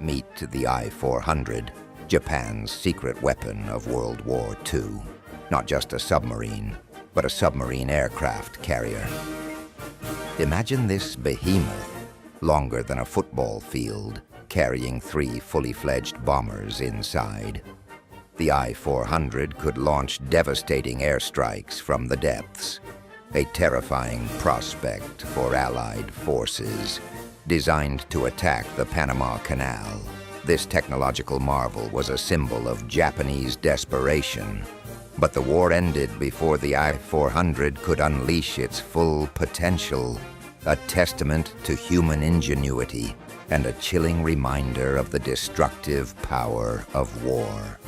Meet the I-400, Japan's secret weapon of World War II. Not just a submarine, but a submarine aircraft carrier. Imagine this behemoth, longer than a football field, carrying 3 fully fledged bombers inside. The I-400 could launch devastating airstrikes from the depths, a terrifying prospect for Allied forces. Designed to attack the Panama Canal, this technological marvel was a symbol of Japanese desperation. But the war ended before the I-400 could unleash its full potential, a testament to human ingenuity and a chilling reminder of the destructive power of war.